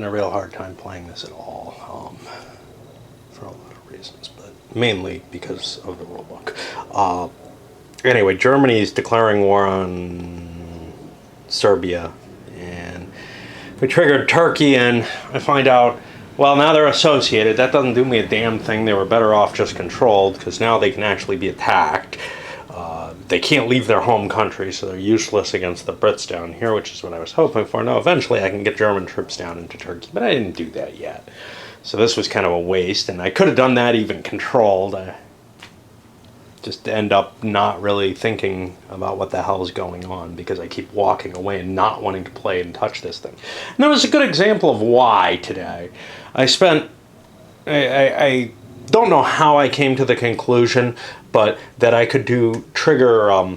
A real hard time playing this at all, for a lot of reasons, but mainly because of the rulebook. Anyway, Germany is declaring war on Serbia, and we triggered Turkey, and I find out, well, now they're associated. That doesn't do me a damn thing. They were better off just controlled, because now they can actually be attacked. They can't leave their home country, so they're useless against the Brits down here, which is what I was hoping for. No, eventually I can get German troops down into Turkey, but I didn't do that yet. So this was kind of a waste, and I could have done that even controlled. I just end up not really thinking about what the hell is going on, because I keep walking away and not wanting to play and touch this thing. And that was a good example of why today. I don't know how I came to the conclusion, but that I could trigger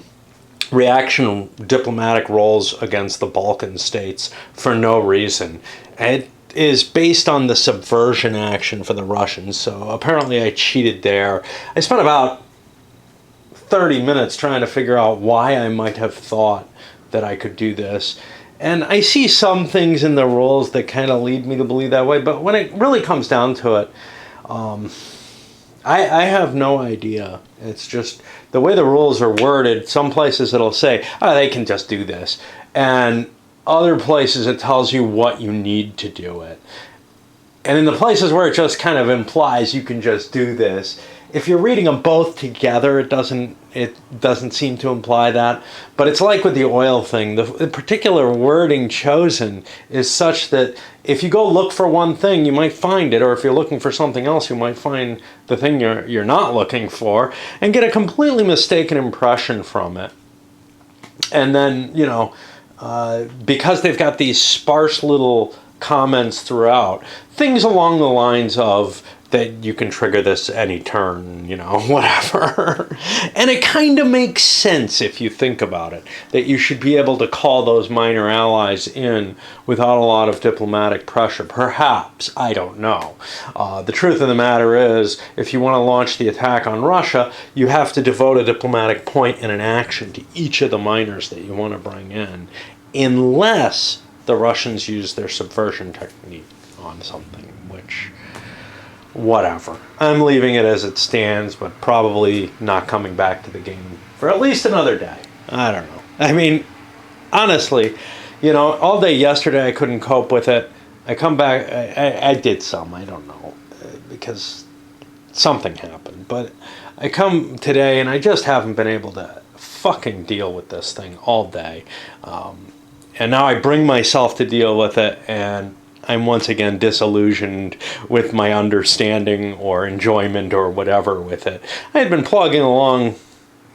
reaction diplomatic roles against the Balkan states for no reason. It is based on the subversion action for the Russians, so apparently I cheated there. I spent about 30 minutes trying to figure out why I might have thought that I could do this. And I see some things in the rules that kind of lead me to believe that way, but when it really comes down to it, I have no idea. It's just the way the rules are worded. Some places it'll say, oh, they can just do this. And other places it tells you what you need to do it. And in the places where it just kind of implies you can just do this, if you're reading them both together, it doesn't seem to imply that. But it's like with the oil thing. The particular wording chosen is such that if you go look for one thing, you might find it. Or if you're looking for something else, you might find the thing you're not looking for and get a completely mistaken impression from it. And then, because they've got these sparse little comments throughout, things along the lines of that you can trigger this any turn, whatever. And it kind of makes sense if you think about it, that you should be able to call those minor allies in without a lot of diplomatic pressure. Perhaps, I don't know. The truth of the matter is, if you want to launch the attack on Russia, you have to devote a diplomatic point and an action to each of the minors that you want to bring in, unless the Russians use their subversion technique on something, which, whatever. I'm leaving it as it stands, but probably not coming back to the game for at least another day. I don't know. I mean, honestly, all day yesterday I couldn't cope with it. I come back, I did some, I don't know, because something happened. But I come today and I just haven't been able to fucking deal with this thing all day. And now I bring myself to deal with it, and I'm once again disillusioned with my understanding or enjoyment or whatever with it. I had been plugging along,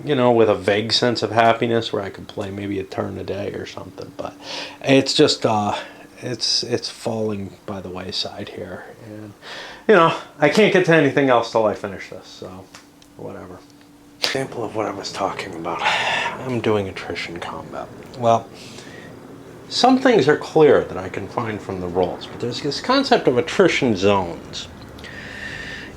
with a vague sense of happiness where I could play maybe a turn a day or something, but it's just, it's falling by the wayside here. And, I can't get to anything else till I finish this, so whatever. Example of what I was talking about. I'm doing attrition combat. Well, some things are clear that I can find from the rules, but there's this concept of attrition zones.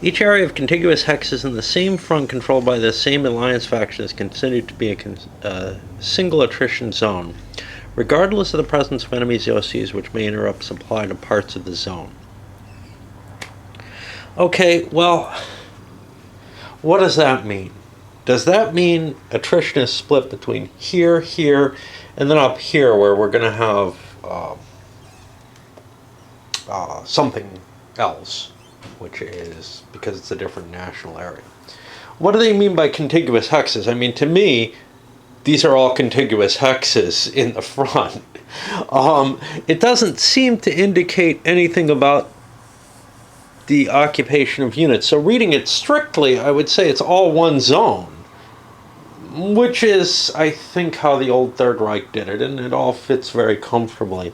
Each area of contiguous hexes in the same front controlled by the same alliance faction is considered to be a single attrition zone, regardless of the presence of enemies OCs which may interrupt supply to parts of the zone. Okay, well, what does that mean? Does that mean attrition is split between here, here, and then up here where we're going to have something else, which is because it's a different national area? What do they mean by contiguous hexes? I mean, to me, these are all contiguous hexes in the front. It doesn't seem to indicate anything about the occupation of units. So reading it strictly, I would say it's all one zone, which is, I think, how the old Third Reich did it, and it all fits very comfortably.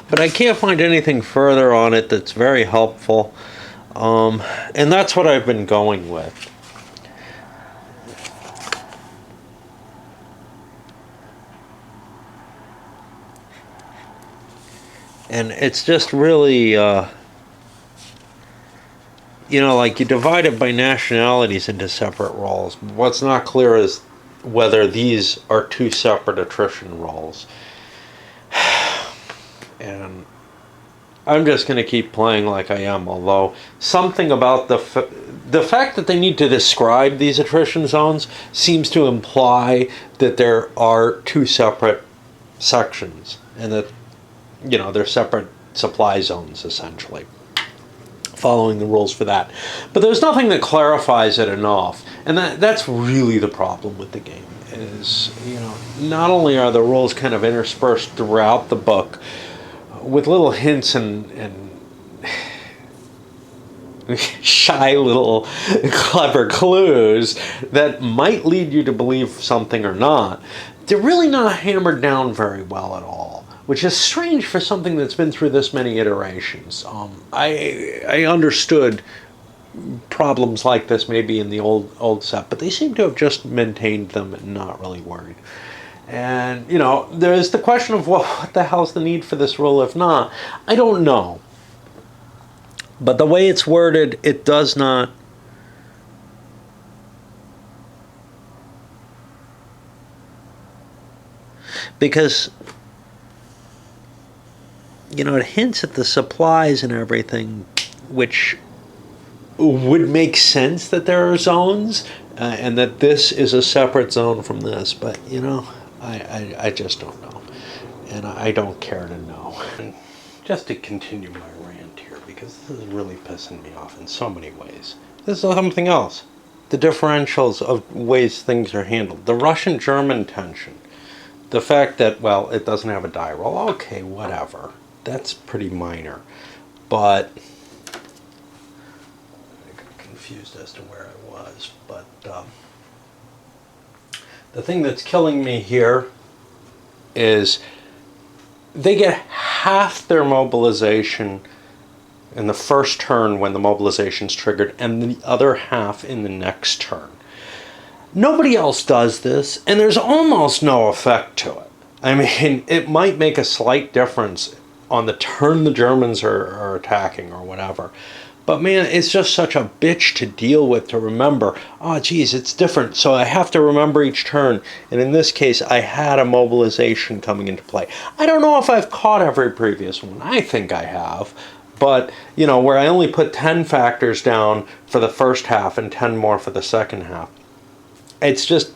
But I can't find anything further on it that's very helpful, and that's what I've been going with. And it's just really, like you divide it by nationalities into separate roles. What's not clear is whether these are two separate attrition roles. And I'm just going to keep playing like I am, although something about the fact that they need to describe these attrition zones seems to imply that there are two separate sections, and that, you know, they're separate supply zones, essentially, following the rules for that. But there's nothing that clarifies it enough, and that's really the problem with the game. Is, you know, not only are the rules kind of interspersed throughout the book with little hints and shy little clever clues that might lead you to believe something or not, they're really not hammered down very well at all, which is strange for something that's been through this many iterations. I understood problems like this maybe in the old set, but they seem to have just maintained them and not really worried. And, you know, there's the question of, well, what the hell's the need for this rule if not? I don't know. But the way it's worded, it does not... Because, you know, it hints at the supplies and everything, which would make sense that there are zones, and that this is a separate zone from this. But, you know, I just don't know. And I don't care to know. And just to continue my rant here, because this is really pissing me off in so many ways. This is something else. The differentials of ways things are handled. The Russian-German tension. The fact that, well, it doesn't have a die roll. Okay, whatever. That's pretty minor. But I got confused as to where I was. But the thing that's killing me here is they get half their mobilization in the first turn when the mobilization's triggered, and the other half in the next turn. Nobody else does this, and there's almost no effect to it. I mean, it might make a slight difference on the turn the Germans are attacking or whatever. But man, it's just such a bitch to deal with, to remember. Oh, geez, it's different. So I have to remember each turn. And in this case, I had a mobilization coming into play. I don't know if I've caught every previous one. I think I have. But, you know, where I only put 10 factors down for the first half and 10 more for the second half. It's just,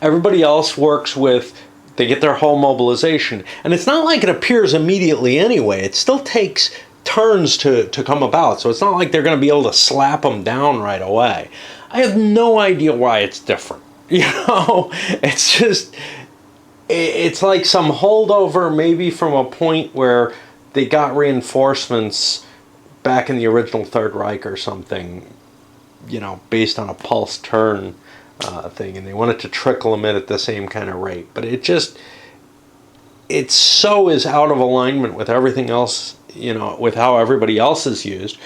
everybody else works with, they get their whole mobilization. And it's not like it appears immediately anyway. It still takes turns to come about. So it's not like they're going to be able to slap them down right away. I have no idea why it's different. You know, it's just, it's like some holdover maybe from a point where they got reinforcements back in the original Third Reich or something, you know, based on a pulse turn thing, and they wanted to trickle them in at the same kind of rate. But it just, it so is out of alignment with everything else, you know, with how everybody else is used,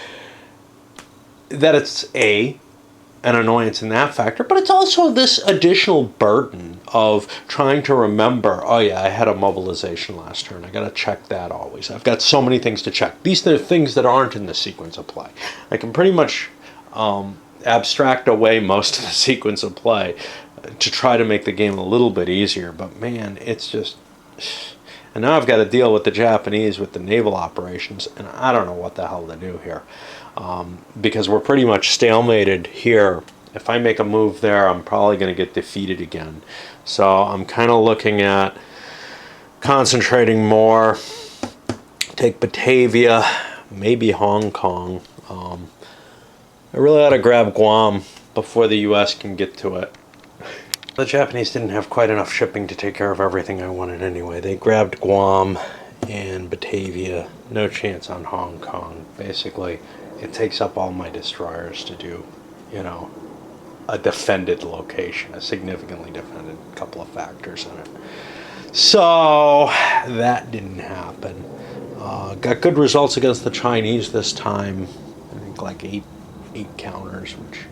that it's an annoyance in that factor, but it's also this additional burden of trying to remember, oh yeah, I had a mobilization last turn. I got to check that always. I've got so many things to check. These are things that aren't in the sequence of play. I can pretty much abstract away most of the sequence of play to try to make the game a little bit easier, but man, it's just... And now I've got to deal with the Japanese with the naval operations, and I don't know what the hell to do here. Because we're pretty much stalemated here. If I make a move there, I'm probably going to get defeated again. So I'm kind of looking at concentrating more. Take Batavia, maybe Hong Kong. I really ought to grab Guam before the U.S. can get to it. The Japanese didn't have quite enough shipping to take care of everything I wanted anyway. They grabbed Guam and Batavia. No chance on Hong Kong. Basically, it takes up all my destroyers to do, you know, a defended location, a significantly defended couple of factors in it. So that didn't happen. Got good results against the Chinese this time. I think like eight counters, which,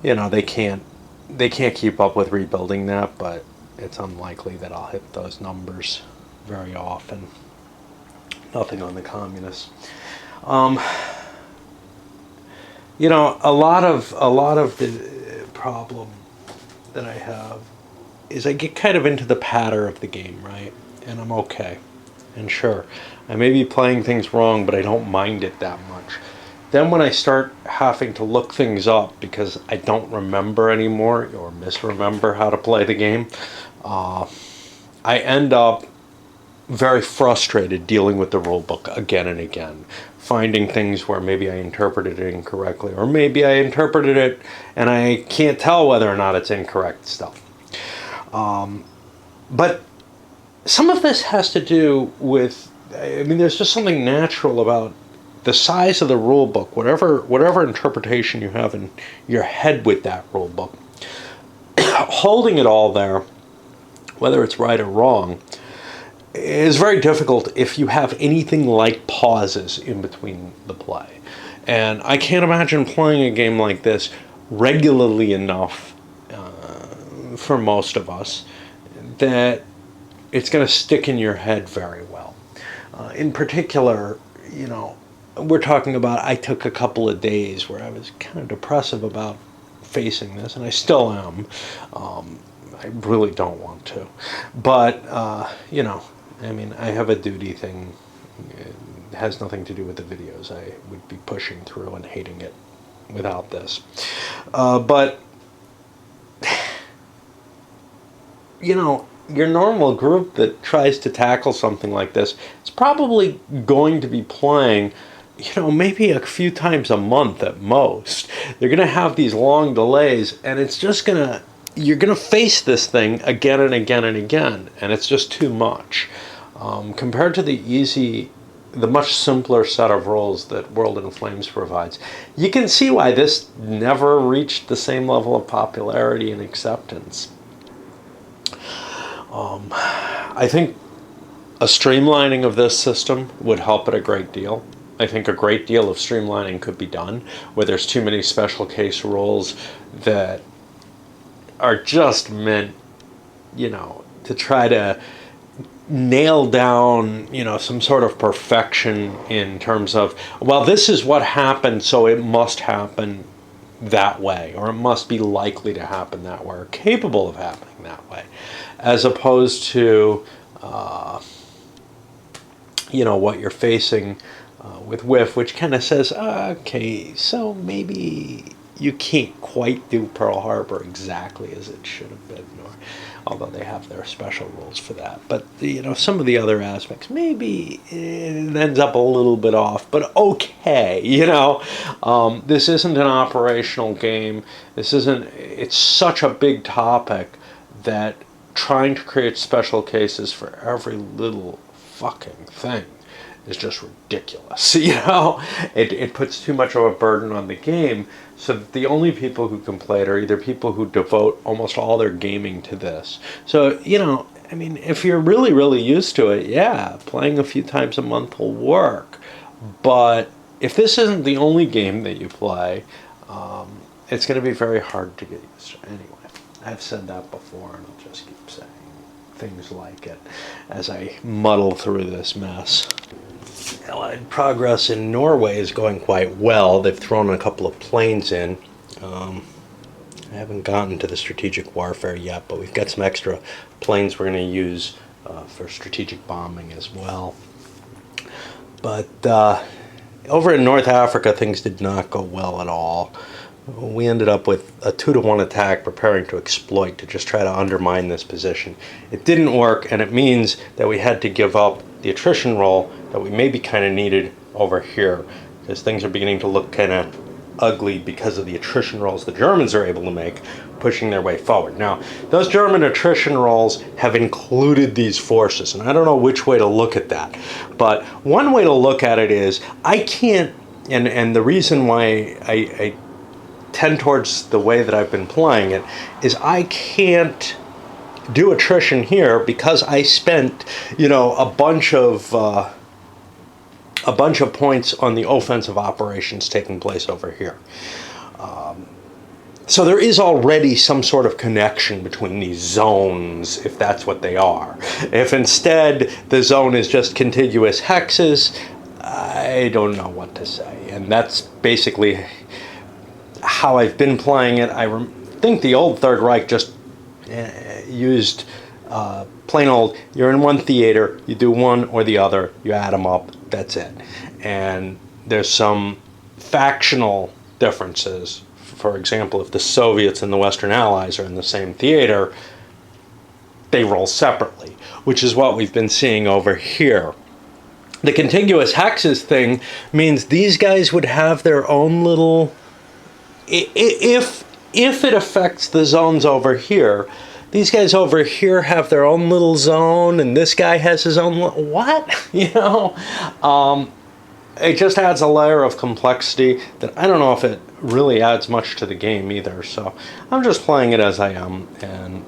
you know, they can't keep up with rebuilding that, but it's unlikely that I'll hit those numbers very often. Nothing on the communists. You know, a lot of the problem that I have is I get kind of into the patter of the game, right? And I'm okay. And sure, I may be playing things wrong, but I don't mind it that much. Then when I start having to look things up because I don't remember anymore or misremember how to play the game, I end up very frustrated dealing with the rule book again and again, finding things where maybe I interpreted it incorrectly, or maybe I interpreted it and I can't tell whether or not it's incorrect still. But some of this has to do with, I mean, there's just something natural about the size of the rule book, whatever interpretation you have in your head with that rule book, holding it all there, whether it's right or wrong, is very difficult if you have anything like pauses in between the play. And I can't imagine playing a game like this regularly enough for most of us that it's going to stick in your head very well. In particular, you know, we're talking about, I took a couple of days where I was kind of depressive about facing this, and I still am. I really don't want to. But, you know, I mean, I have a duty thing. It has nothing to do with the videos. I would be pushing through and hating it without this. But, you know, your normal group that tries to tackle something like this is probably going to be playing, you know, maybe a few times a month at most. They're going to have these long delays, and it's just going to, you're going to face this thing again and again and again, and it's just too much. Compared to the much simpler set of rules that World in Flames provides, you can see why this never reached the same level of popularity and acceptance. I think a streamlining of this system would help it a great deal. I think a great deal of streamlining could be done where there's too many special case rules that are just meant, you know, to try to nail down, you know, some sort of perfection in terms of, well, this is what happened, so it must happen that way, or it must be likely to happen that way, or capable of happening that way, as opposed to, you know, what you're facing with Whiff, which kind of says, okay, so maybe you can't quite do Pearl Harbor exactly as it should have been, or, although they have their special rules for that. But, you know, some of the other aspects, maybe it ends up a little bit off, but okay, you know. This isn't an operational game. This isn't, it's such a big topic that trying to create special cases for every little fucking thing is just ridiculous. You know, it puts too much of a burden on the game, so that the only people who can play it are either people who devote almost all their gaming to this. So, you know, I mean, if you're really, really used to it, yeah, playing a few times a month will work. But if this isn't the only game that you play, it's going to be very hard to get used to. Anyway, I've said that before, and I'll just keep saying things like it as I muddle through this mess. Allied progress in Norway is going quite well. They've thrown a couple of planes in. I haven't gotten to the strategic warfare yet, but we've got some extra planes we're going to use for strategic bombing as well. But over in North Africa, things did not go well at all. We ended up with a 2-to-1 attack preparing to exploit, to just try to undermine this position. It didn't work, and it means that we had to give up the attrition roll that we maybe kind of needed over here, because things are beginning to look kind of ugly because of the attrition rolls the Germans are able to make, pushing their way forward. Now, those German attrition rolls have included these forces, and I don't know which way to look at that, but one way to look at it is, I can't, and the reason why I tend towards the way that I've been playing it is I can't do attrition here because I spent, you know, a bunch of points on the offensive operations taking place over here. So there is already some sort of connection between these zones, if that's what they are. If instead the zone is just contiguous hexes, I don't know what to say. And that's basically how I've been playing it. I think the old Third Reich just used Plain old, you're in one theater, you do one or the other, you add them up, that's it. And there's some factional differences. For example, if the Soviets and the Western Allies are in the same theater, they roll separately, which is what we've been seeing over here. The contiguous hexes thing means these guys would have their own little... If it affects the zones over here, these guys over here have their own little zone, and this guy has his own... What? You know? It just adds a layer of complexity that I don't know if it really adds much to the game either. So I'm just playing it as I am, and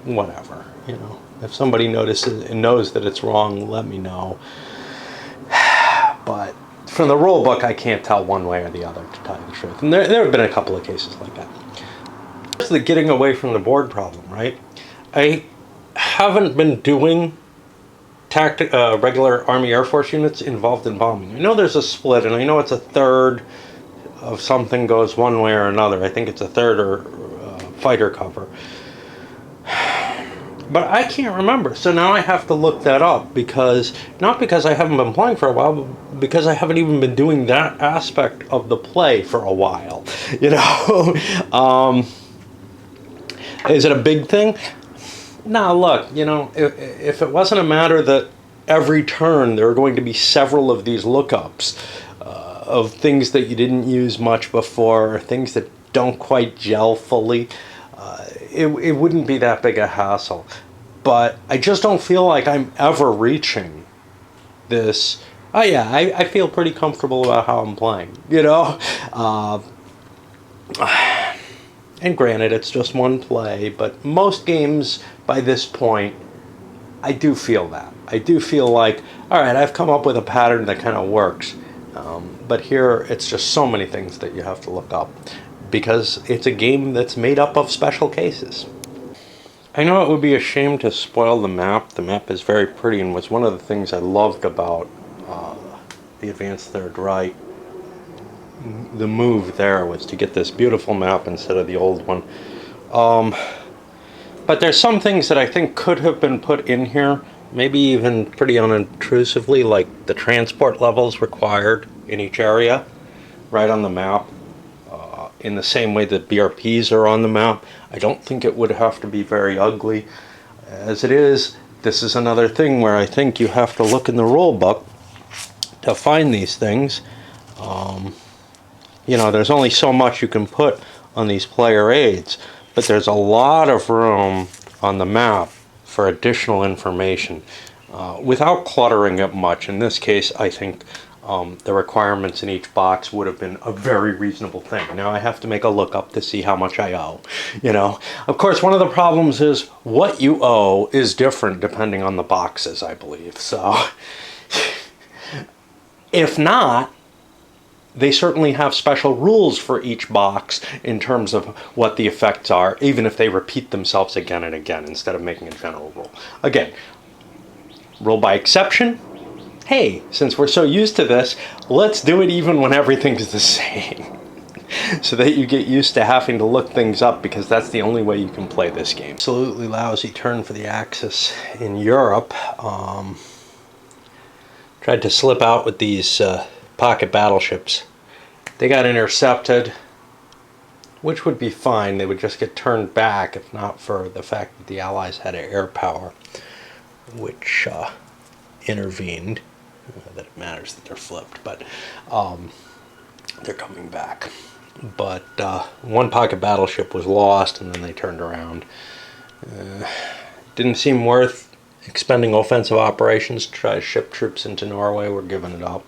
whatever, you know. If somebody notices and knows that it's wrong, let me know. But from the rule book, I can't tell one way or the other, to tell you the truth. And there have been a couple of cases like that. It's the getting away from the board problem, right? I haven't been doing regular Army Air Force units involved in bombing. I know there's a split, and I know it's a third of something goes one way or another. I think it's a third or fighter cover. But I can't remember, so now I have to look that up, because not because I haven't been playing for a while, but because I haven't even been doing that aspect of the play for a while. You know, is it a big thing? Nah, look, you know, if it wasn't a matter that every turn there are going to be several of these lookups of things that you didn't use much before, or things that don't quite gel fully, it wouldn't be that big a hassle. But I just don't feel like I'm ever reaching this. Oh yeah, I feel pretty comfortable about how I'm playing, you know? And granted, it's just one play, but most games by this point, I do feel that. I do feel like, all right, I've come up with a pattern that kind of works. But here, it's just so many things that you have to look up, because it's a game that's made up of special cases. I know it would be a shame to spoil the map. The map is very pretty, and was one of the things I loved about the Advanced Third Reich. The move there was to get this beautiful map instead of the old one. But there's some things that I think could have been put in here, maybe even pretty unobtrusively, like the transport levels required in each area, right on the map. In the same way that BRPs are on the map. I don't think it would have to be very ugly. As it is, this is another thing where I think you have to look in the rule book to find these things. You know, there's only so much you can put on these player aids, but there's a lot of room on the map for additional information without cluttering it much. In this case, I think the requirements in each box would have been a very reasonable thing. Now I have to make a lookup to see how much I owe, you know. Of course, one of the problems is what you owe is different depending on the boxes, I believe. So if not, they certainly have special rules for each box in terms of what the effects are, even if they repeat themselves again and again instead of making a general rule. Again, rule by exception. Hey, since we're so used to this, let's do it even when everything's the same. So that you get used to having to look things up, because that's the only way you can play this game. Absolutely lousy turn for the Axis in Europe. Tried to slip out with these pocket battleships. They got intercepted, which would be fine. They would just get turned back if not for the fact that the Allies had air power, which intervened. That it matters that they're flipped, but they're coming back. But one pocket battleship was lost, and then they turned around. Didn't seem worth expending offensive operations to try to ship troops into Norway. We're giving it up.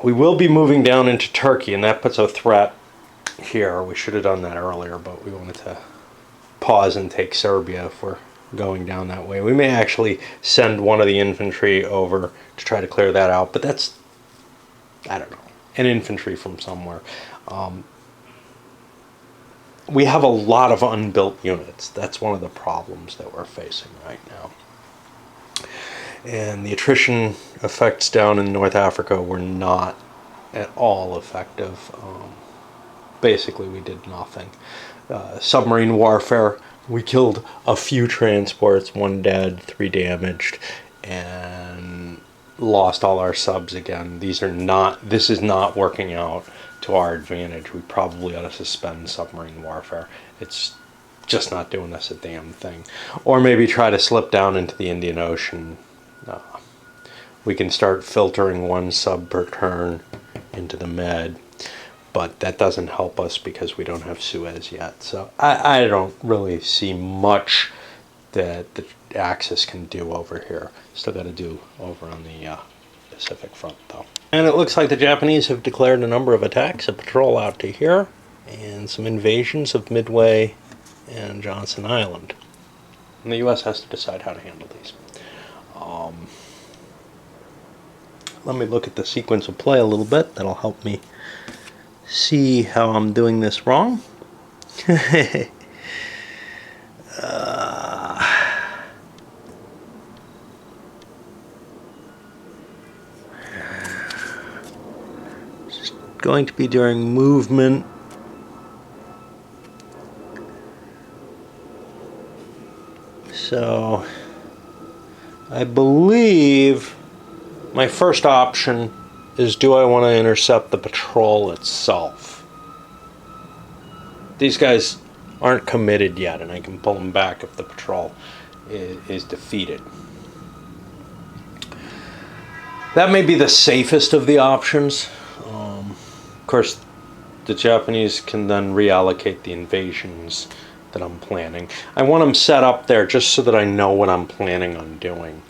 We will be moving down into Turkey, and that puts a threat here. We should have done that earlier, but we wanted to pause and take Serbia if we're going down that way. We may actually send one of the infantry over to try to clear that out, but that's, I don't know, an infantry from somewhere. We have a lot of unbuilt units. That's one of the problems that we're facing right now. And the attrition effects down in North Africa were not at all effective. Basically, we did nothing. Submarine warfare We killed a few transports, 1 dead, 3 damaged, and lost all our subs again. This is not working out to our advantage. We probably ought to suspend submarine warfare. It's just not doing us a damn thing. Or maybe try to slip down into the Indian Ocean. We can start filtering 1 sub per turn into the Med, but that doesn't help us because we don't have Suez yet. So I don't really see much that the Axis can do over here. Still got to do over on the Pacific front, though. And it looks like the Japanese have declared a number of attacks, a patrol out to here, and some invasions of Midway and Johnson Island. And the U.S. has to decide how to handle these. Let me look at the sequence of play a little bit. That'll help me see how I'm doing this wrong. Just going to be during movement. So I believe my first option is, do I want to intercept the patrol itself? These guys aren't committed yet, and I can pull them back if the patrol is defeated. That may be the safest of the options. Of course, the Japanese can then reallocate the invasions that I'm planning. I want them set up there just so that I know what I'm planning on doing.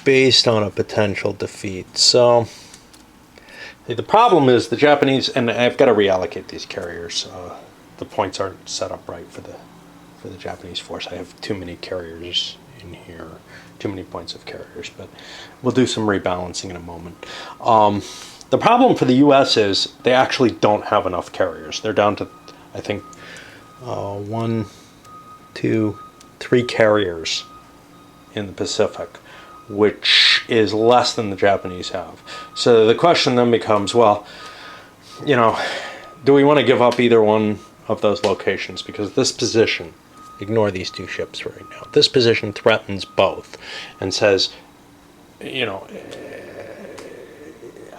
Based on a potential defeat. So the problem is the Japanese, and I've got to reallocate these carriers. The points aren't set up right for the Japanese force. I have too many carriers in here, too many points of carriers, but we'll do some rebalancing in a moment. The problem for the U.S. is they actually don't have enough carriers. They're down to, I think, 1, 2, 3 carriers in the Pacific, which is less than the Japanese have. So the question then becomes, well, do we want to give up either one of those locations? Because this position, ignore these 2 ships right now, this position threatens both and says,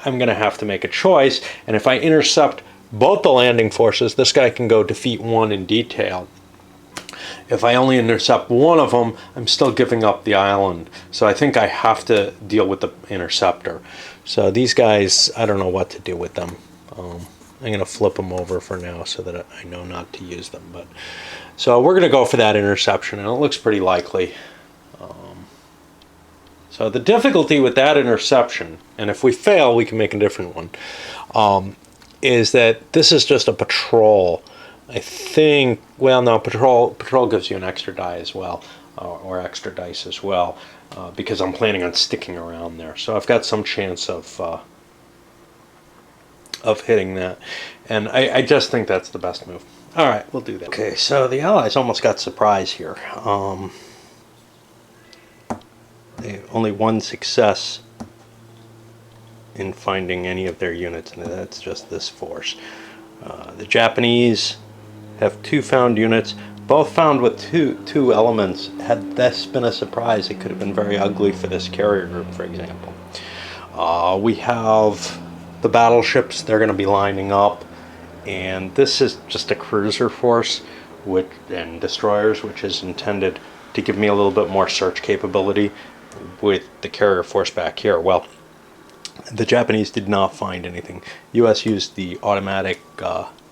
I'm going to have to make a choice, and if I intercept both the landing forces, this guy can go defeat one in detail. If I only intercept one of them, I'm still giving up the island. So I think I have to deal with the interceptor. So these guys, I don't know what to do with them. I'm going to flip them over for now so that I know not to use them. But so we're going to go for that interception, and it looks pretty likely. So the difficulty with that interception, and if we fail, we can make a different one, is that this is just a patrol. I think, well, no, patrol gives you an extra die as well, or extra dice as well, because I'm planning on sticking around there. So I've got some chance of hitting that, and I just think that's the best move. All right, we'll do that. Okay, so the Allies almost got surprise here. They have only 1 success in finding any of their units, and that's just this force. The Japanese have 2 found units, both found with two elements. Had this been a surprise, it could have been very ugly for this carrier group, for example. We have the battleships, they're going to be lining up, and this is just a cruiser force and destroyers, which is intended to give me a little bit more search capability with the carrier force back here. Well, the Japanese did not find anything. U.S. used the automatic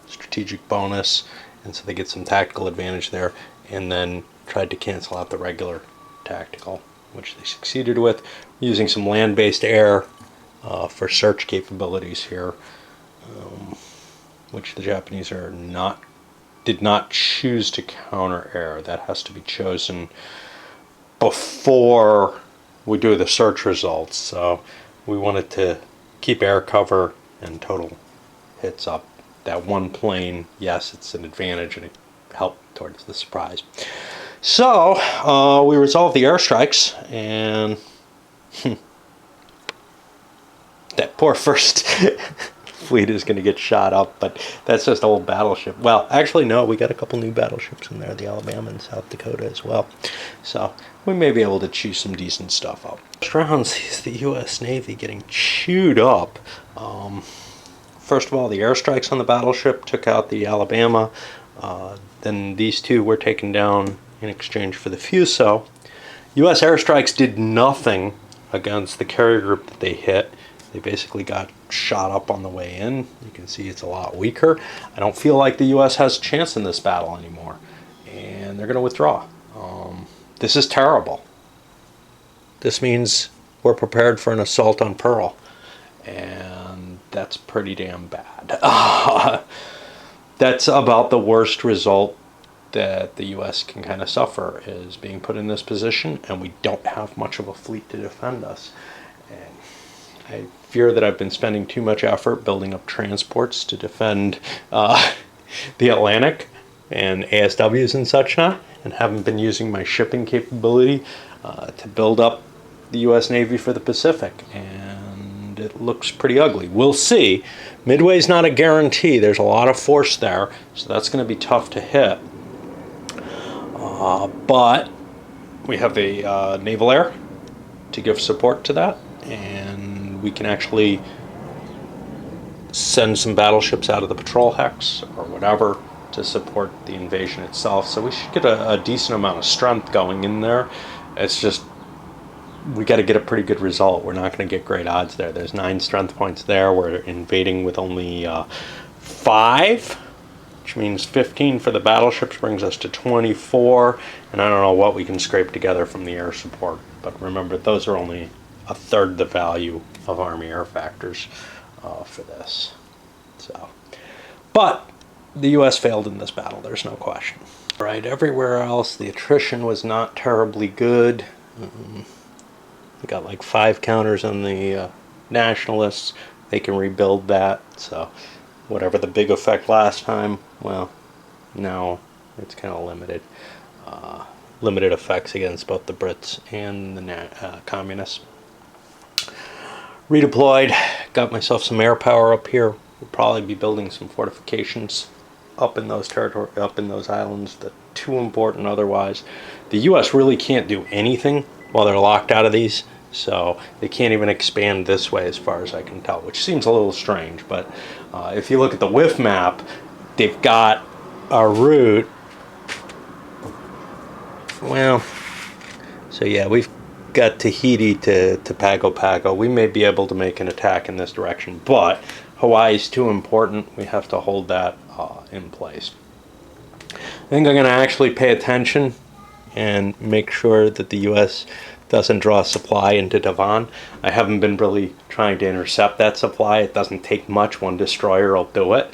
strategic bonus, and so they get some tactical advantage there, and then tried to cancel out the regular tactical, which they succeeded with, using some land-based air for search capabilities here, which the Japanese did not choose to counter air. That has to be chosen before we do the search results. So we wanted to keep air cover and total hits up. That one plane, yes, it's an advantage, and it helped towards the surprise. So we resolved the airstrikes, and that poor first fleet is going to get shot up, but that's just old battleship. Well, actually, no, we got a couple new battleships in there, the Alabama and South Dakota as well. So we may be able to chew some decent stuff up. First round sees the U.S. Navy getting chewed up. First of all, the airstrikes on the battleship took out the Alabama. Then these two were taken down in exchange for the Fuso. U.S. airstrikes did nothing against the carrier group that they hit. They basically got shot up on the way in. You can see it's a lot weaker. I don't feel like the U.S. has a chance in this battle anymore. And they're going to withdraw. This is terrible. This means we're prepared for an assault on Pearl. And that's pretty damn bad. That's about the worst result that the U.S. can kind of suffer, is being put in this position, and we don't have much of a fleet to defend us. And I fear that I've been spending too much effort building up transports to defend the Atlantic and ASWs and such not, and haven't been using my shipping capability to build up the U.S. Navy for the Pacific. And it looks pretty ugly. We'll see. Midway's not a guarantee. There's a lot of force there, so that's going to be tough to hit. But we have the naval air to give support to that, and we can actually send some battleships out of the patrol hex or whatever to support the invasion itself. So we should get a decent amount of strength going in there. It's just, we got to get a pretty good result. We're not going to get great odds there. There's 9 strength points there. We're invading with only 5. Which means 15 for the battleships brings us to 24, and I don't know what we can scrape together from the air support. But remember, those are only a third the value of Army air factors for this. So, but the U.S. failed in this battle. There's no question. Right, everywhere else, the attrition was not terribly good. We got like 5 counters on the nationalists. They can rebuild that. So whatever the big effect last time, well, now it's kind of limited. Limited effects against both the Brits and the communists. Redeployed, got myself some air power up here. We'll probably be building some fortifications up in those up in those islands. That too important otherwise. The U.S. really can't do anything while they're locked out of these, so they can't even expand this way as far as I can tell, which seems a little strange. But if you look at the WIF map, they've got a route. Well, so yeah, we've got Tahiti to Pago Pago. We may be able to make an attack in this direction, but Hawaii's too important. We have to hold that in place. I think I'm going to actually pay attention and make sure that the U.S. doesn't draw supply into Devon. I haven't been really trying to intercept that supply. It doesn't take much. One destroyer will do it.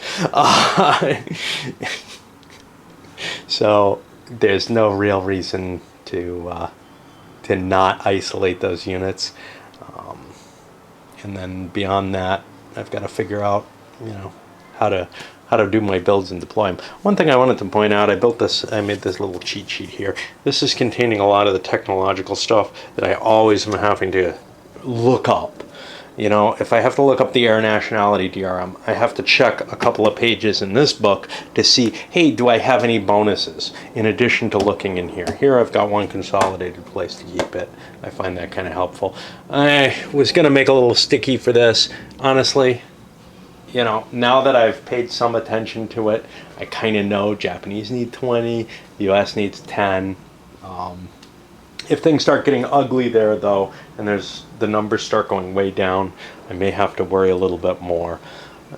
So there's no real reason to not isolate those units. And then beyond that, I've got to figure out, how to do my builds and deploy them. One thing I wanted to point out, I made this little cheat sheet here. This is containing a lot of the technological stuff that I always am having to look up. If I have to look up the air nationality DRM, I have to check a couple of pages in this book to see, hey, do I have any bonuses in addition to looking in here? Here I've got one consolidated place to keep it. I find that kind of helpful. I was going to make a little sticky for this. Honestly, now that I've paid some attention to it, I kind of know Japanese need 20, the US needs 10. If things start getting ugly there, though, and the numbers start going way down, I may have to worry a little bit more.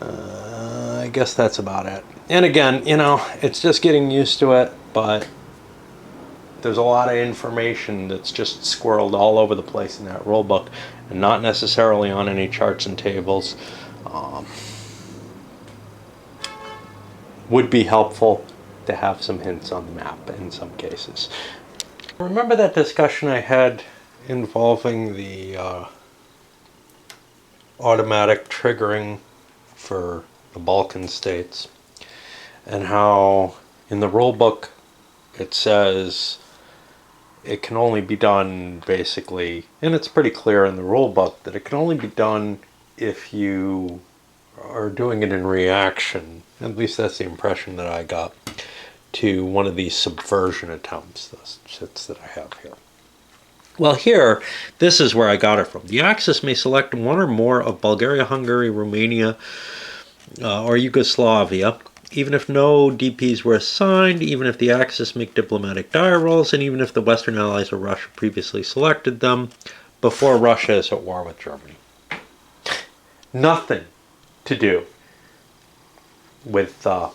I guess that's about it. And again, it's just getting used to it, but there's a lot of information that's just squirreled all over the place in that rule book, and not necessarily on any charts and tables. Would be helpful to have some hints on the map in some cases. Remember that discussion I had involving the automatic triggering for the Balkan states, and how in the rule book it says it can only be done basically, and it's pretty clear in the rule book that it can only be done if you are doing it in reaction. At least that's the impression that I got to one of these subversion attempts, the sits that I have here. Well, here, this is where I got it from. The Axis may select one or more of Bulgaria, Hungary, Romania, or Yugoslavia, even if no DPs were assigned, even if the Axis make diplomatic die rolls, and even if the Western Allies or Russia previously selected them before Russia is at war with Germany. Nothing to do with the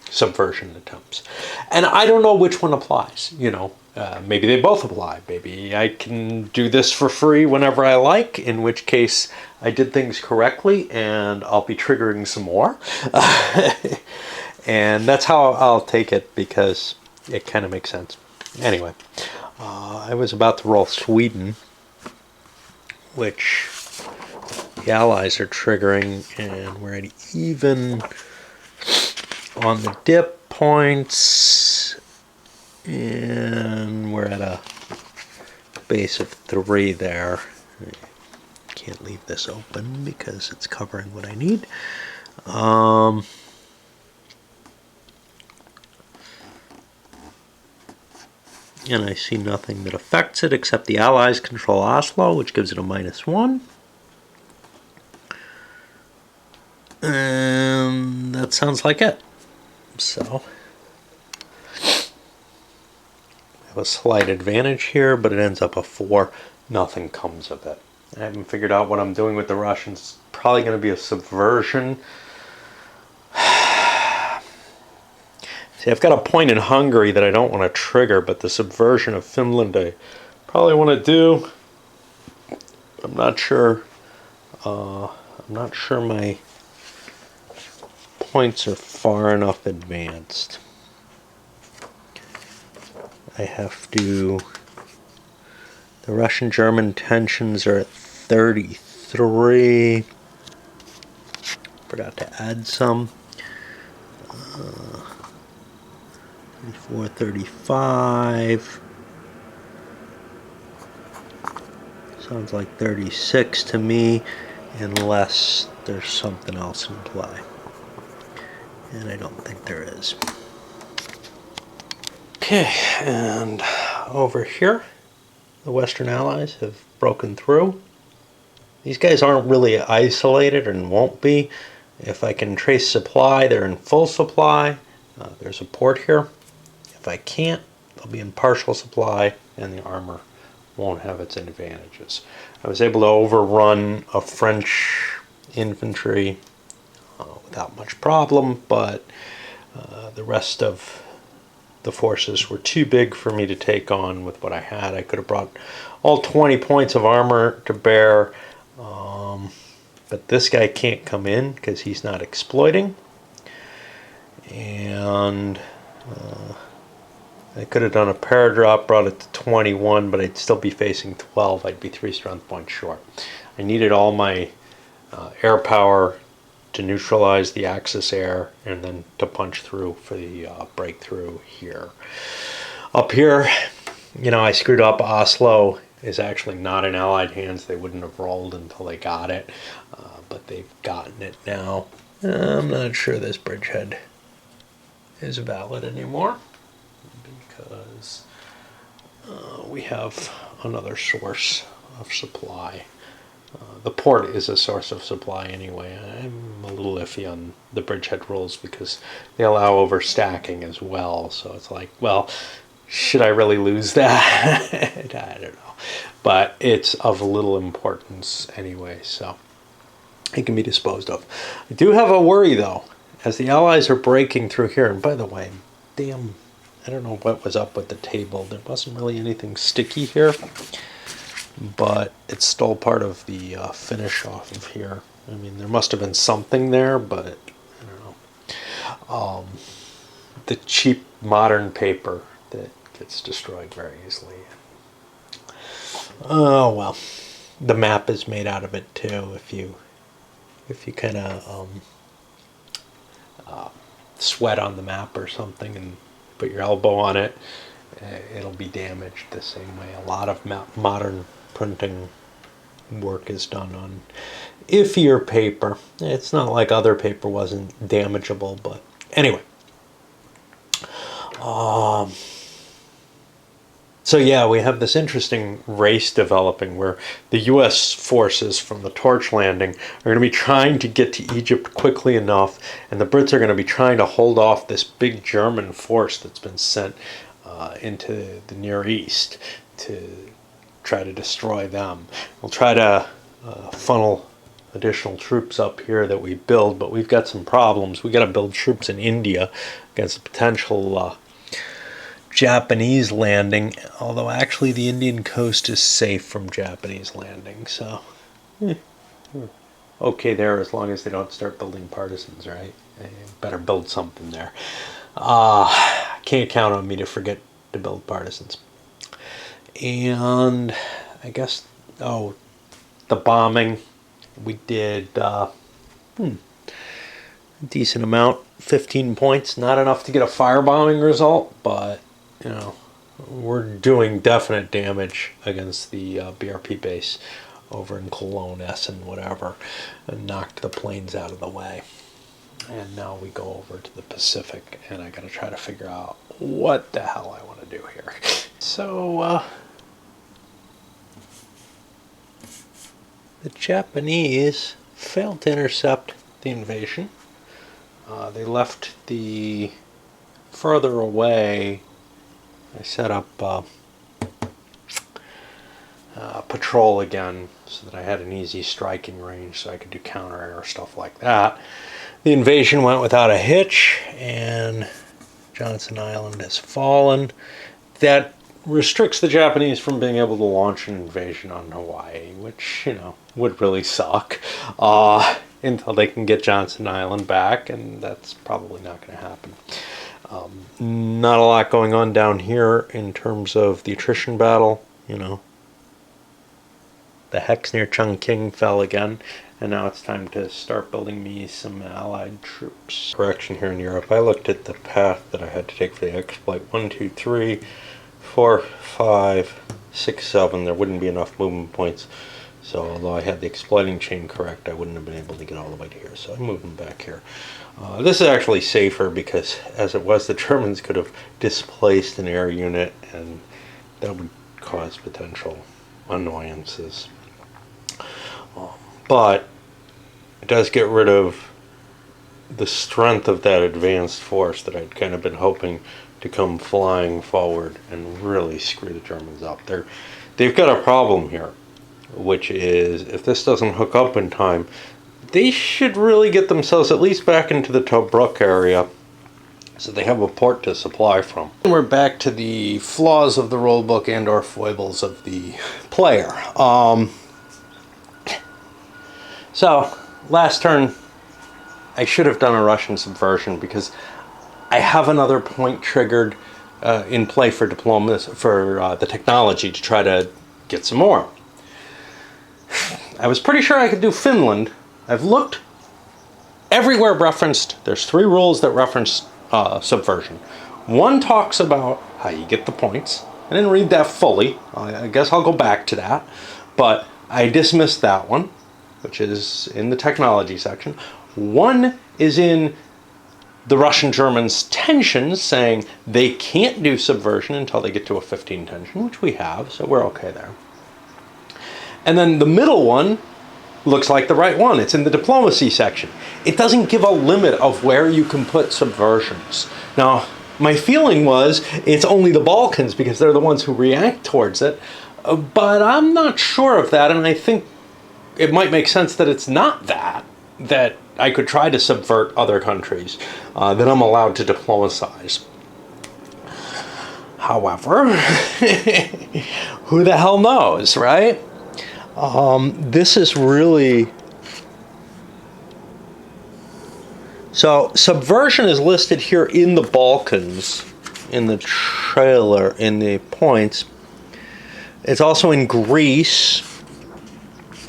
subversion attempts. And I don't know which one applies, maybe they both apply. Maybe I can do this for free whenever I like, in which case I did things correctly and I'll be triggering some more. And that's how I'll take it, because it kind of makes sense. Anyway, I was about to roll Sweden, which the Allies are triggering, and we're at even on the dip points, and we're at a base of 3 there. Can't leave this open because it's covering what I need. And I see nothing that affects it except the Allies control Oslo, which gives it a -1. And that sounds like it. So I have a slight advantage here, but it ends up a 4. Nothing comes of it. I haven't figured out what I'm doing with the Russians. It's probably going to be a subversion. See, I've got a point in Hungary that I don't want to trigger, but the subversion of Finland I probably want to do. I'm not sure. My points are far enough advanced. I have to. The Russian-German tensions are at 33. Forgot to add some. 34, 35. Sounds like 36 to me, unless there's something else in play. And I don't think there is. Okay, and over here, the Western Allies have broken through. These guys aren't really isolated and won't be. If I can trace supply, they're in full supply. There's a port here. If I can't, they'll be in partial supply, and the armor won't have its advantages. I was able to overrun a French infantry without much problem, but the rest of the forces were too big for me to take on with what I had. I could have brought all 20 points of armor to bear, but this guy can't come in because he's not exploiting. And I could have done a paradrop, brought it to 21, but I'd still be facing 12. I'd be 3 strength points short. I needed all my air power to neutralize the Axis air and then to punch through for the breakthrough here. Up here, I screwed up. Oslo is actually not in Allied hands. They wouldn't have rolled until they got it, but they've gotten it now. I'm not sure this bridgehead is valid anymore, because we have another source of supply. The port is a source of supply anyway. I'm a little iffy on the bridgehead rules because they allow overstacking as well. So it's like, well, should I really lose that? I don't know. But it's of little importance anyway, so it can be disposed of. I do have a worry, though, as the Allies are breaking through here. And by the way, damn, I don't know what was up with the table. There wasn't really anything sticky here, but it's still part of the finish off of here. I mean, there must have been something there, but I don't know. The cheap modern paper that gets destroyed very easily. Oh well, the map is made out of it too. If you kind of sweat on the map or something and put your elbow on it, it'll be damaged the same way. A lot of modern printing work is done on iffier paper. It's not like other paper wasn't damageable, but anyway. So yeah, we have this interesting race developing where the U.S. forces from the Torch Landing are going to be trying to get to Egypt quickly enough, and the Brits are going to be trying to hold off this big German force that's been sent into the Near East to try to destroy them. We'll try to funnel additional troops up here that we build, but we've got some problems. We got to build troops in India against a potential Japanese landing, although actually the Indian coast is safe from Japanese landing, so okay there, as long as they don't start building partisans, right? They better build something there. Can't count on me to forget to build partisans. And I guess, the bombing, we did decent amount, 15 points, not enough to get a firebombing result, but you know, we're doing definite damage against the BRP base over in Cologne, Essen, whatever, and knocked the planes out of the way. And now we go over to the Pacific, and I gotta try to figure out what the hell I want to do here. So, the Japanese failed to intercept the invasion. They left the further away. I set up patrol again so that I had an easy striking range so I could do counter air stuff like that. The invasion went without a hitch, and Johnson Island has fallen. That restricts the Japanese from being able to launch an invasion on Hawaii, which, you know, would really suck until they can get Johnson Island back, and that's probably not going to happen. Not a lot going on down here in terms of the attrition battle. You know, the Hex near Chungking fell again, and now it's time to start building me some allied troops. Correction here in Europe, I looked at the path that I had to take for the exploit. 1, 2, 3, 4, 5, 6, 7. There wouldn't be enough movement points. So although I had the exploiting chain correct, I wouldn't have been able to get all the way to here. So I moved them back here. This is actually safer because, as it was, the Germans could have displaced an air unit, and that would cause potential annoyances. But it does get rid of the strength of that advanced force that I'd kind of been hoping to come flying forward and really screw the Germans up. They've got a problem here, which is if this doesn't hook up in time, they should really get themselves at least back into the Tobruk area so they have a port to supply from. We're back to the flaws of the rulebook and or foibles of the player. So, last turn, I should have done a Russian subversion because I have another point triggered in play for diplomacy, for the technology to try to get some more. I was pretty sure I could do Finland. I've looked everywhere referenced. There's 3 rules that reference subversion. One talks about how you get the points. I didn't read that fully. I guess I'll go back to that. But I dismissed that one, which is in the technology section. One is in the Russian-Germans tensions, saying they can't do subversion until they get to a 15 tension, which we have, so we're okay there. And then the middle one looks like the right one. It's in the diplomacy section. It doesn't give a limit of where you can put subversions. Now, my feeling was it's only the Balkans because they're the ones who react towards it, but I'm not sure of that, and I think it might make sense that it's not that I could try to subvert other countries, that I'm allowed to diplomatize. However, who the hell knows, right? This is really... So, subversion is listed here in the Balkans, in the trailer, in the points. It's also in Greece.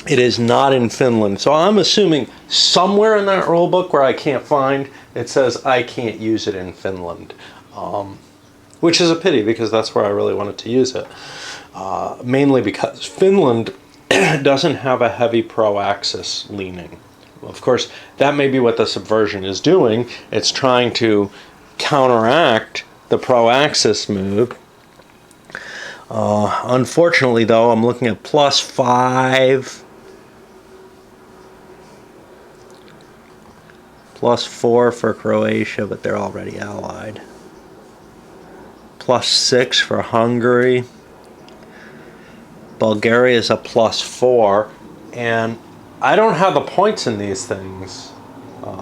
It is not in Finland. So I'm assuming somewhere in that rulebook where I can't find, it says I can't use it in Finland. Which is a pity because that's where I really wanted to use it. Mainly because Finland doesn't have a heavy pro-Axis leaning. Of course, that may be what the subversion is doing. It's trying to counteract the pro-Axis move. Unfortunately, though, I'm looking at +5, +4 for Croatia, but they're already allied. +6 for Hungary. Bulgaria is a +4, and I don't have the points in these things.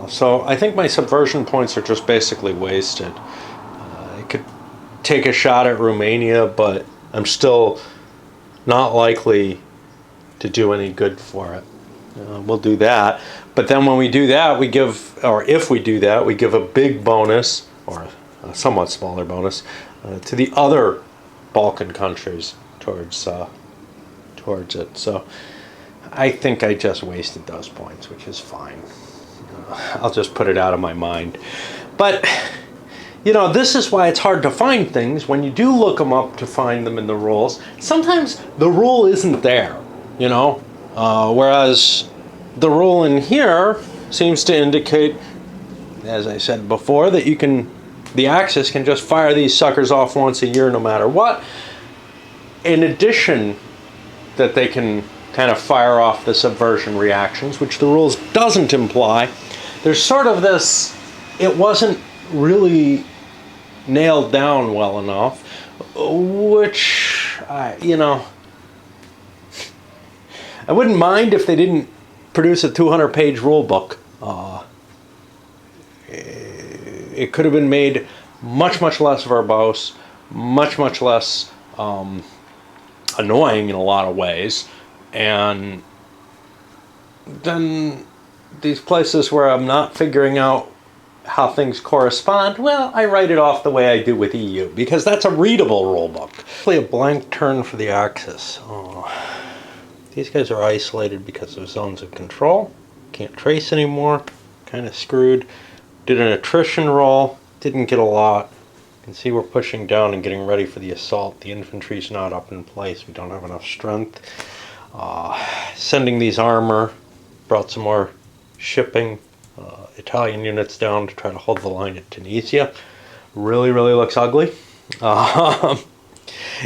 So I think my subversion points are just basically wasted. I could take a shot at Romania, but I'm still not likely to do any good for it. We'll do that. But then when we do that, we give, or if we do that, we give a big bonus, or a somewhat smaller bonus, to the other Balkan countries towards it. So I think I just wasted those points, which is fine. I'll just put it out of my mind. But, you know, this is why it's hard to find things. When you do look them up to find them in the rules, sometimes the rule isn't there, you know? Whereas the rule in here seems to indicate, as I said before, that you can, the Axis can just fire these suckers off once a year no matter what. In addition, that they can kind of fire off the subversion reactions, which the rules doesn't imply. There's sort of this, it wasn't really nailed down well enough, which, you know, I wouldn't mind if they didn't produce a 200-page rule book. It could have been made much, much less verbose, much, much less annoying in a lot of ways. And then these places where I'm not figuring out how things correspond, well, I write it off the way I do with EU, because that's a readable rule book. Actually, a blank turn for the Axis. These guys are isolated because of zones of control. Can't trace anymore. Kind of screwed. Did an attrition roll. Didn't get a lot. You can see we're pushing down and getting ready for the assault. The infantry's not up in place. We don't have enough strength. Sending these armor. Brought some more shipping. Italian units down to try to hold the line at Tunisia. Really, really looks ugly.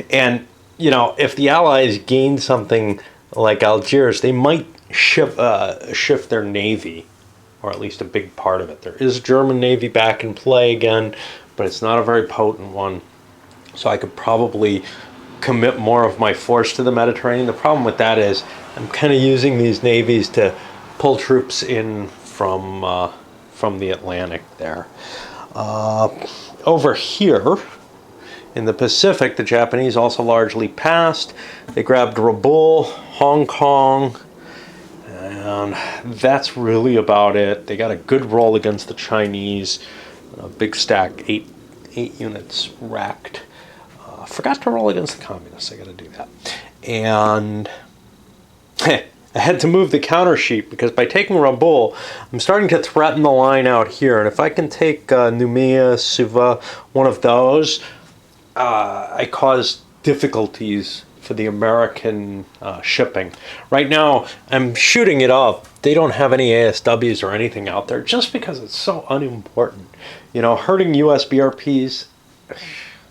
And, you know, if the Allies gain something like Algiers, they might shift their navy, or at least a big part of it. There is a German navy back in play again, but it's not a very potent one. So I could probably commit more of my force to the Mediterranean. The problem with that is I'm kind of using these navies to pull troops in from the Atlantic there. Over here in the Pacific, the Japanese also largely passed. They grabbed Rabaul, Hong Kong, and that's really about it. They got a good roll against the Chinese. A big stack, eight units racked. Forgot to roll against the communists. I got to do that. And I had to move the counter sheet because by taking Rabaul, I'm starting to threaten the line out here. And if I can take Noumea, Suva, one of those, I cause difficulties for the American shipping. Right now, I'm shooting it up. They don't have any ASWs or anything out there just because it's so unimportant. You know, hurting US BRPs,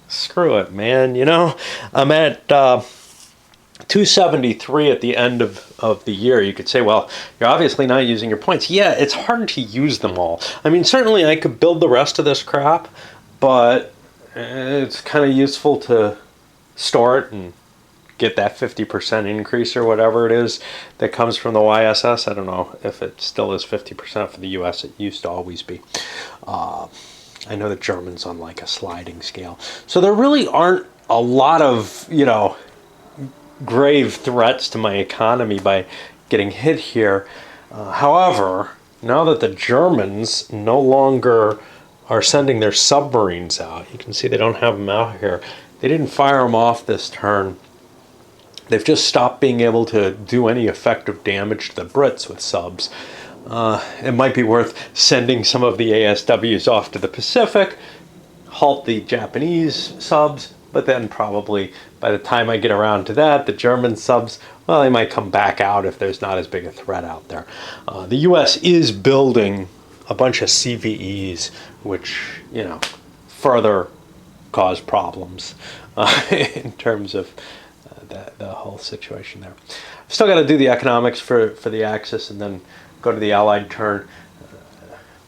screw it, man. You know, I'm at 273 at the end of the year. You could say, well, you're obviously not using your points. Yeah, it's hard to use them all. I mean, certainly I could build the rest of this crap, but it's kind of useful to store it and get that 50% increase or whatever it is that comes from the YSS. I don't know if it still is 50% for the US. It used to always be. I know the German's on like a sliding scale. So there really aren't a lot of, you know, grave threats to my economy by getting hit here. However, now that the Germans no longer are sending their submarines out, you can see they don't have them out here. They didn't fire them off this turn. They've just stopped being able to do any effective damage to the Brits with subs. It might be worth sending some of the ASWs off to the Pacific, halt the Japanese subs, But then probably by the time I get around to that, the German subs, well, they might come back out if there's not as big a threat out there. The U.S. is building a bunch of CVEs, which, further cause problems in terms of the whole situation there. I've still got to do the economics for the Axis and then go to the Allied turn.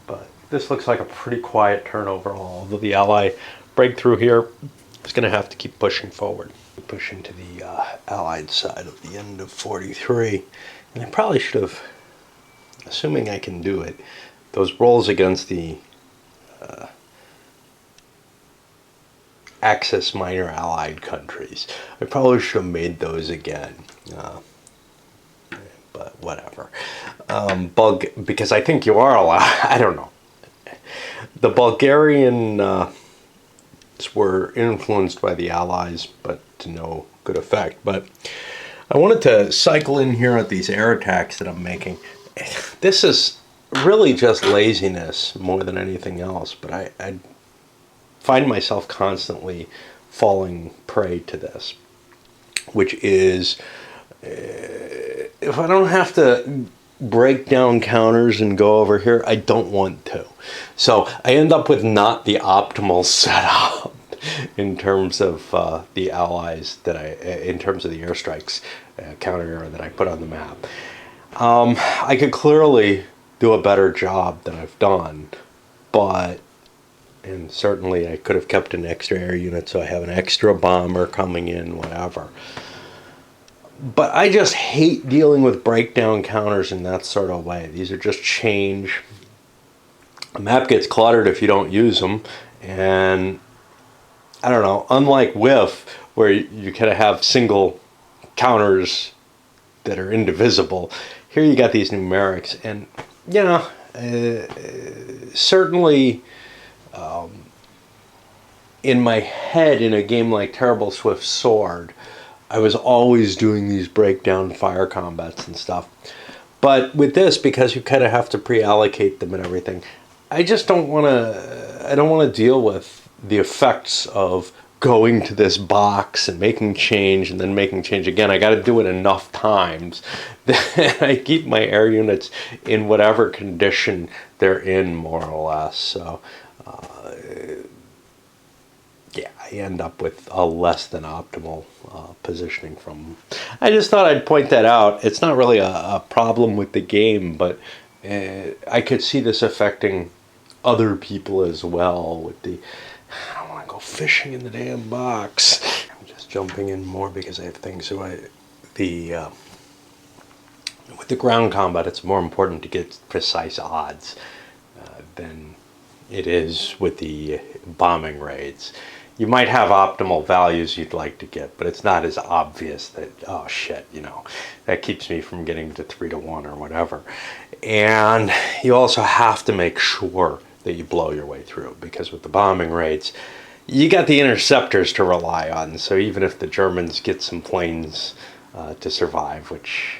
But this looks like a pretty quiet turn overall, although the Ally breakthrough here is going to have to keep pushing forward. Push into the Allied side of the end of 43. And I probably should have, assuming I can do it, those rolls against the Axis minor Allied countries, I probably should have made those again. But whatever. Because I think you are allowed, I don't know. The Bulgarian were influenced by the Allies, but to no good effect. But I wanted to cycle in here at these air attacks that I'm making. This is really just laziness more than anything else, but I find myself constantly falling prey to this, which is if I don't have to break down counters and go over here, I don't want to. So I end up with not the optimal setup in terms of the Allies in terms of the airstrikes, counter air that I put on the map. I could clearly do a better job than I've done, and certainly I could have kept an extra air unit so I have an extra bomber coming in, whatever. But I just hate dealing with breakdown counters in that sort of way. These are just change. A map gets cluttered if you don't use them, and I don't know, unlike Whiff, where you kind of have single counters that are indivisible, here you got these numerics, and certainly in my head in a game like Terrible Swift Sword, I was always doing these breakdown fire combats and stuff. But with this, because you kind of have to pre-allocate them and everything, I just don't want to deal with the effects of going to this box and making change and then making change again. I got to do it enough times that I keep my air units in whatever condition they're in, more or less. So yeah, I end up with a less than optimal positioning from. I just thought I'd point that out. It's not really a problem with the game, but I could see this affecting other people as well with the, I don't want to go fishing in the damn box. I'm just jumping in more because I have things. So with the ground combat, it's more important to get precise odds than it is with the bombing raids. You might have optimal values you'd like to get, but it's not as obvious that, oh shit, that keeps me from getting to 3-1 or whatever. And you also have to make sure that you blow your way through, because with the bombing raids, you got the interceptors to rely on. So even if the Germans get some planes to survive, which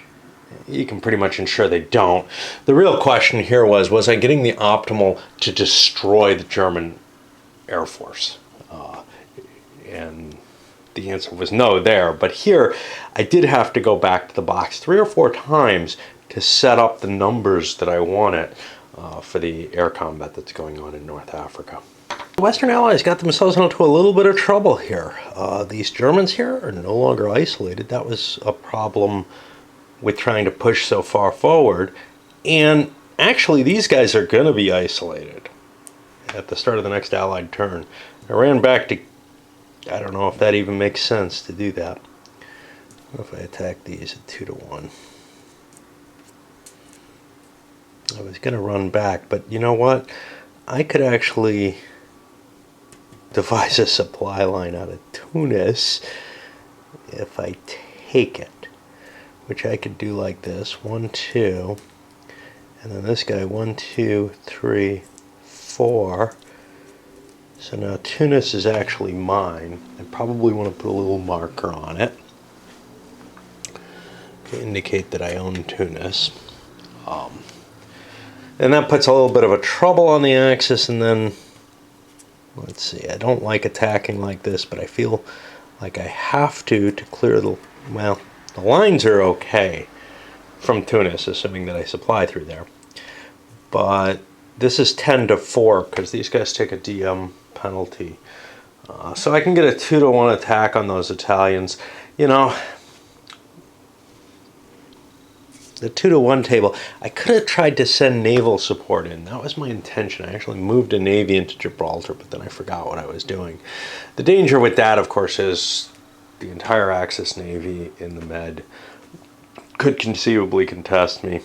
you can pretty much ensure they don't, the real question here was I getting the optimal to destroy the German Air Force? And the answer was no there. But here, I did have to go back to the box 3 or 4 times to set up the numbers that I wanted for the air combat that's going on in North Africa. The Western Allies got themselves into a little bit of trouble here. These Germans here are no longer isolated. That was a problem with trying to push so far forward. And actually, these guys are going to be isolated at the start of the next Allied turn. I ran back to, I don't know if that even makes sense to do that. What if I attack these at 2-1? I was going to run back, but you know what? I could actually devise a supply line out of Tunis if I take it, which I could do like this: 1, 2, and then this guy 1, 2, 3, 4. So now Tunis is actually mine. I probably want to put a little marker on it to indicate that I own Tunis. And that puts a little bit of a trouble on the Axis, and then Let's see, I don't like attacking like this, but I feel like I have to clear the, well, the lines are okay from Tunis, assuming that I supply through there. But this is 10-4 because these guys take a DM penalty. So I can get a 2-1 attack on those Italians. You know, the 2-1 table, I could have tried to send naval support in. That was my intention. I actually moved a navy into Gibraltar, but then I forgot what I was doing. The danger with that, of course, is the entire Axis Navy in the Med could conceivably contest me.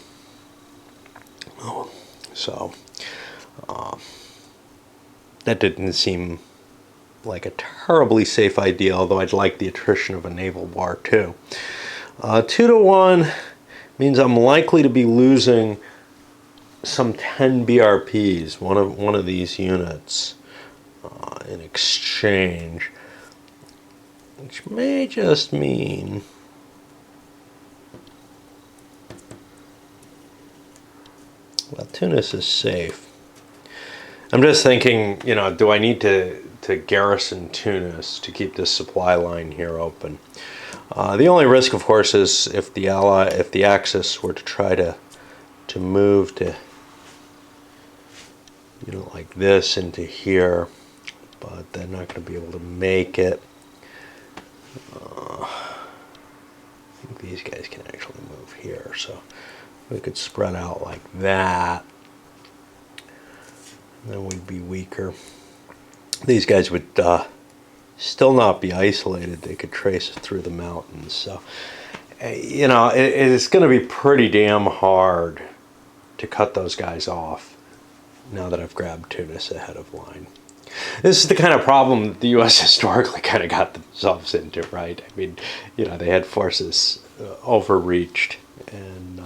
So that didn't seem like a terribly safe idea, although I'd like the attrition of a naval war too. 2-1 means I'm likely to be losing some 10 BRPs, one of these units, in exchange, which may just mean well, Tunis is safe. I'm just thinking, you know, do I need to garrison Tunis to keep this supply line here open? The only risk, of course, is if the Axis were to try to move to, you know, like this into here, but they're not going to be able to make it. I think these guys can actually move here, so we could spread out like that. Then we'd be weaker. These guys would still not be isolated. They could trace through the mountains. So, you know, it's going to be pretty damn hard to cut those guys off now that I've grabbed Tunis ahead of line. This is the kind of problem that the U.S. historically kind of got themselves into, right? I mean, you know, they had forces overreached, and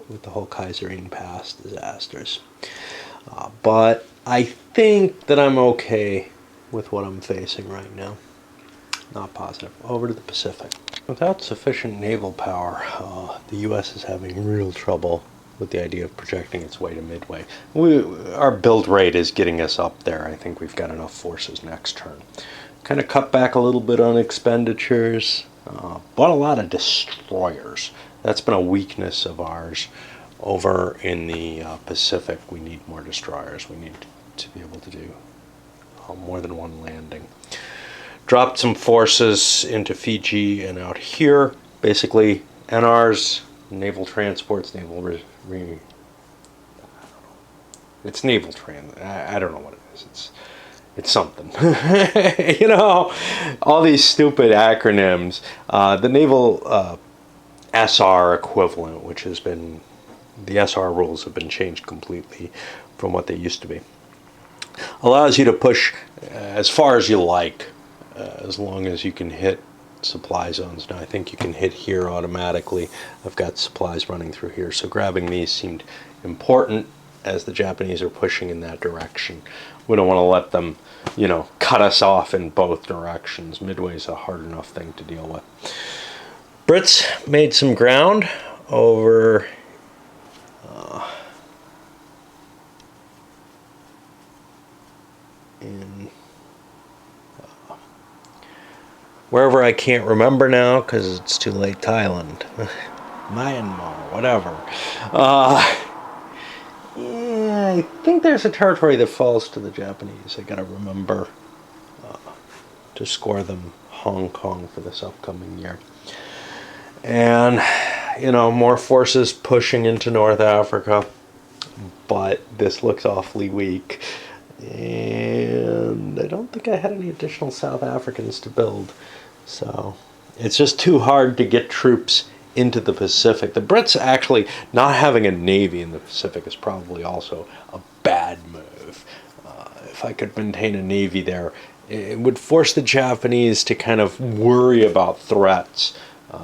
with the whole Kaiserine Pass disasters. But I think that I'm okay with what I'm facing right now. Not positive. Over to the Pacific. Without sufficient naval power, the U.S. is having real trouble with the idea of projecting its way to Midway. Our build rate is getting us up there. I think we've got enough forces next turn. Kind of cut back a little bit on expenditures. Bought a lot of destroyers. That's been a weakness of ours. Over in the Pacific, we need more destroyers. We need to be able to do more than one landing. Dropped some forces into Fiji and out here. Basically, NRs, naval transports, it's naval I don't know what it is. It's something. You know, all these stupid acronyms. The naval SR equivalent, which has been, the SR rules have been changed completely from what they used to be. Allows you to push as far as you like, as long as you can hit supply zones. Now I think you can hit here automatically. I've got supplies running through here, so grabbing these seemed important as the Japanese are pushing in that direction. We don't want to let them, you know, cut us off in both directions. Midway's a hard enough thing to deal with. Brits made some ground over in wherever I can't remember now because it's too late. Thailand, Myanmar, whatever. Yeah, I think there's a territory that falls to the Japanese. I gotta remember to score them Hong Kong for this upcoming year. And, you know, more forces pushing into North Africa, but this looks awfully weak. And I don't think I had any additional South Africans to build. So it's just too hard to get troops into the Pacific. The Brits actually not having a navy in the Pacific is probably also a bad move. If I could maintain a navy there, it would force the Japanese to kind of worry about threats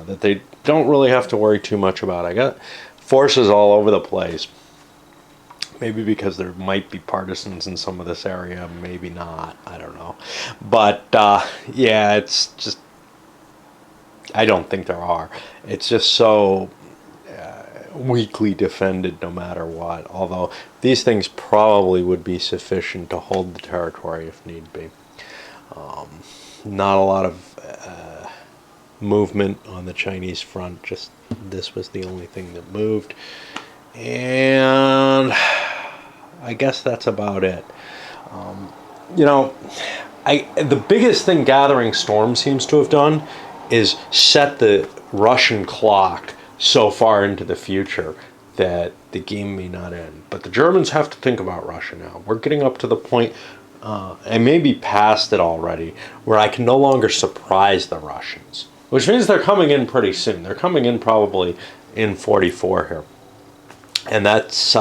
that they don't really have to worry too much about. I got forces all over the place. Maybe because there might be partisans in some of this area, maybe not, I don't know. But yeah, it's just, I don't think there are. It's just so, weakly defended no matter what. Although these things probably would be sufficient to hold the territory if need be. Not a lot of movement on the Chinese front. Just this was the only thing that moved. And I guess that's about it. You know, the biggest thing Gathering Storm seems to have done is set the Russian clock so far into the future that the game may not end. But the Germans have to think about Russia now. We're getting up to the point, and maybe past it already, where I can no longer surprise the Russians. Which means they're coming in pretty soon. They're coming in probably in 44 here. And that's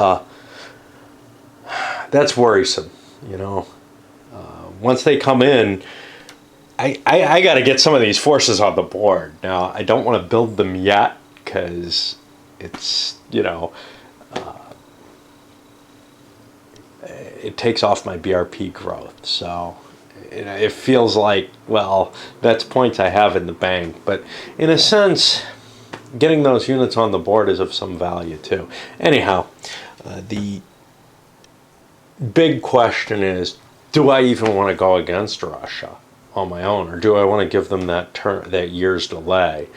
worrisome, you know. Once they come in, I got to get some of these forces on the board. Now, I don't want to build them yet because it's, you know, it takes off my BRP growth. So it feels like, well, that's points I have in the bank. But in a sense, getting those units on the board is of some value too. Anyhow, the big question is, do I even want to go against Russia on my own, or do I want to give them that year's delay?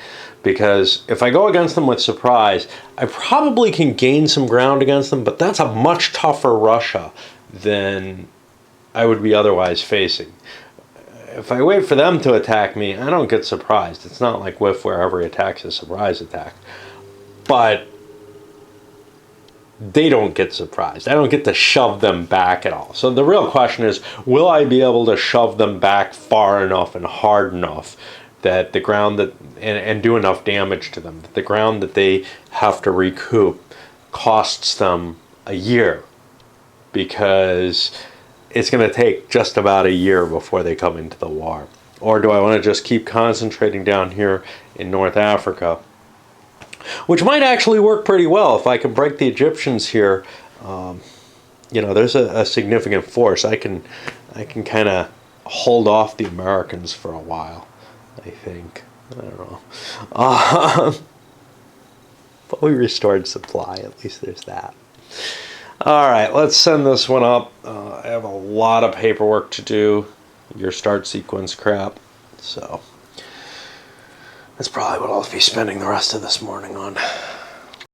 Because if I go against them with surprise, I probably can gain some ground against them, but that's a much tougher Russia than I would be otherwise facing. If I wait for them to attack me, I don't get surprised. It's not like WIF where every attack's a surprise attack. But they don't get surprised. I don't get to shove them back at all. So the real question is, will I be able to shove them back far enough and hard enough that the ground that, and do enough damage to them, that the ground that they have to recoup costs them a year? Because it's going to take just about a year before they come into the war. Or do I want to just keep concentrating down here in North Africa, which might actually work pretty well if I can break the Egyptians here. You know, there's a significant force. I can kind of hold off the Americans for a while, I think. I don't know. But we restored supply. At least there's that. All right, let's send this one up. I have a lot of paperwork to do. Your start sequence crap. So that's probably what I'll be spending the rest of this morning on.